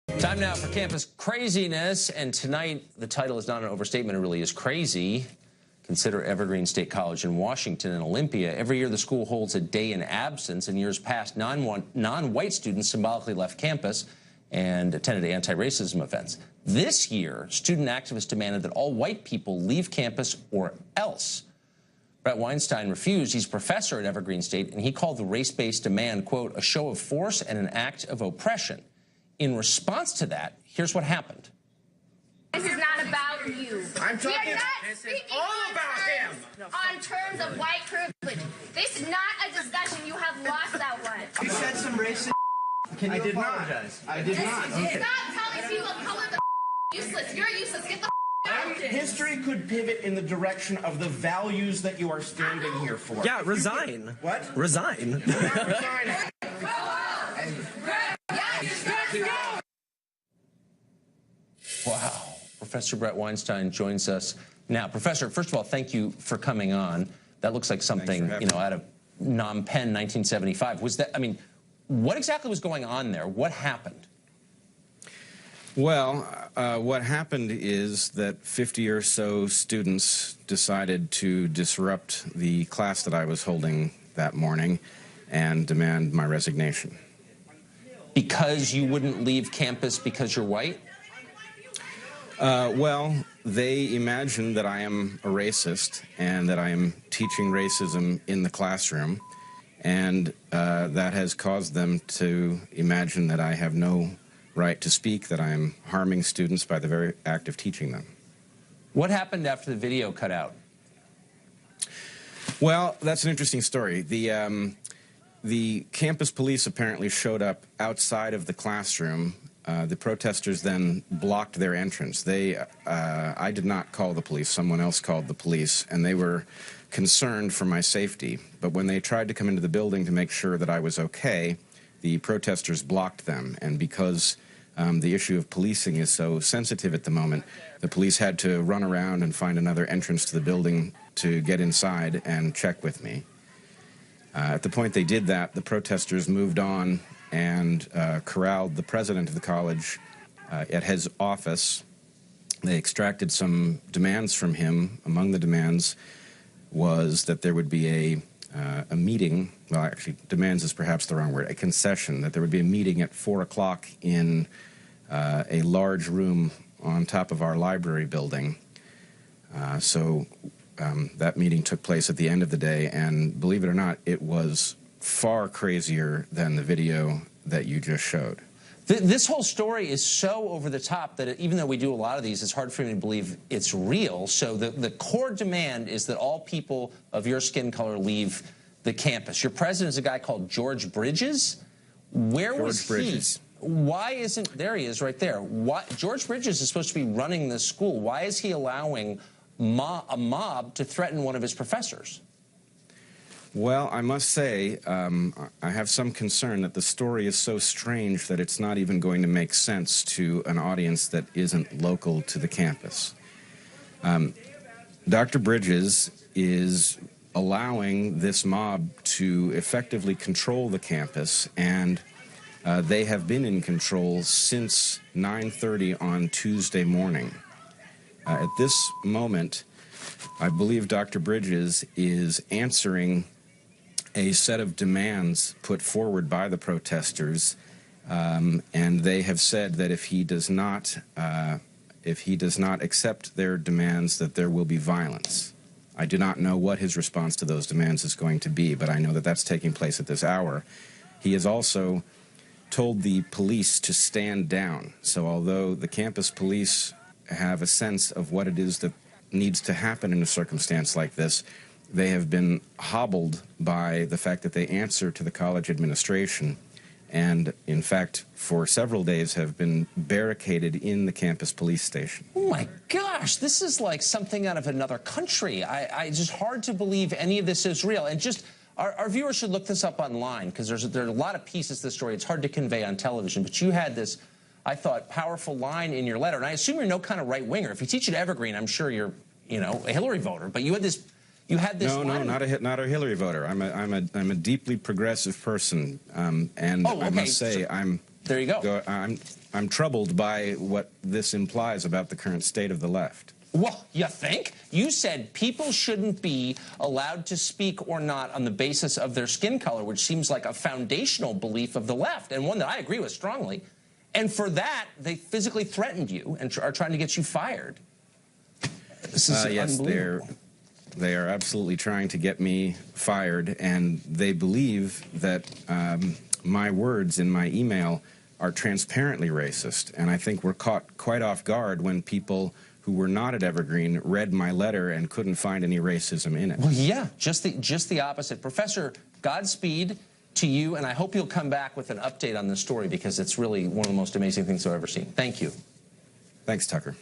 Time now for campus craziness, and tonight the title is not an overstatement, it really is crazy. Consider Evergreen State College in Washington and Olympia. Every year the school holds a day in absence. In years past, non-white students symbolically left campus and attended anti-racism events. This year, student activists demanded that all white people leave campus or else. Brett Weinstein refused. He's a professor at Evergreen State, and he called the race-based demand, quote, a show of force and an act of oppression. In response to that, here's what happened. This is not about you. I'm talking. We are not speaking all about him. On terms of white privilege. This is not a discussion. You have lost that one. You said some racist. Can you apologize? I did not. It's not telling people of color the useless. You're useless. Get the out. History could pivot in the direction of the values that you are standing here for. Yeah, resign. What? Resign. Resign. Wow. Professor Brett Weinstein joins us now. Professor, first of all, thank you for coming on. That looks like something, out of Phnom Penh, 1975. Was that, what exactly was going on there? What happened? Well, what happened is that 50 or so students decided to disrupt the class that I was holding that morning and demand my resignation. Because you wouldn't leave campus because you're white? Well, they imagine that I am a racist and that I am teaching racism in the classroom, and that has caused them to imagine that I have no right to speak, that I am harming students by the very act of teaching them. What happened after the video cut out? Well, that's an interesting story. The campus police apparently showed up outside of the classroom. The protesters then blocked their entrance. I did not call the police. Someone else called the police, and they were concerned for my safety. But when they tried to come into the building to make sure that I was okay, the protesters blocked them. And because the issue of policing is so sensitive at the moment, the police had to run around and find another entrance to the building to get inside and check with me. At the point they did that, the protesters moved on and corralled the president of the college at his office. They extracted some demands from him. Among the demands was that there would be a meeting, well, actually, demands is perhaps the wrong word, a concession, that there would be a meeting at 4 o'clock in a large room on top of our library building. So that meeting took place at the end of the day, and believe it or not, it was far crazier than the video that you just showed. This whole story is so over the top that even though we do a lot of these, it's hard for me to believe it's real. So the core demand is that all people of your skin color leave the campus. Your president is a guy called George Bridges. Where was he? Why isn't, there he is right there. Why, George Bridges is supposed to be running this school. Why is he allowing a mob to threaten one of his professors? Well, I must say, I have some concern that the story is so strange that it's not even going to make sense to an audience that isn't local to the campus. Dr. Bridges is allowing this mob to effectively control the campus, and they have been in control since 9:30 on Tuesday morning. At this moment, I believe Dr. Bridges is answering a set of demands put forward by the protesters, and they have said that if he does not accept their demands, that there will be violence. I do not know what his response to those demands is going to be, but I know that that's taking place at this hour. He has also told the police to stand down. So although the campus police have a sense of what it is that needs to happen in a circumstance like this, they have been hobbled by the fact that they answer to the college administration, and in fact for several days have been barricaded in the campus police station. Oh my gosh, this is like something out of another country. It's just hard to believe any of this is real. And just our viewers should look this up online, because there are a lot of pieces to the story. It's hard to convey on television, but you had this, I thought, powerful line in your letter, and I assume you're no kind of right-winger. If you teach at Evergreen, I'm sure you're, a Hillary voter, but you had this No, not a Hillary voter. I'm a deeply progressive person, and I must say I'm There you go. I'm troubled by what this implies about the current state of the left. Well, you think? You said people shouldn't be allowed to speak or not on the basis of their skin color, which seems like a foundational belief of the left, and one that I agree with strongly. And for that, they physically threatened you and are trying to get you fired. This is yes, unbelievable. they are absolutely trying to get me fired, and they believe that my words in my email are transparently racist. And I think we're caught quite off guard when people who were not at Evergreen read my letter and couldn't find any racism in it. Well, yeah, just the opposite. Professor, Godspeed to you, and I hope you'll come back with an update on this story because it's really one of the most amazing things I've ever seen. Thank you. Thanks, Tucker.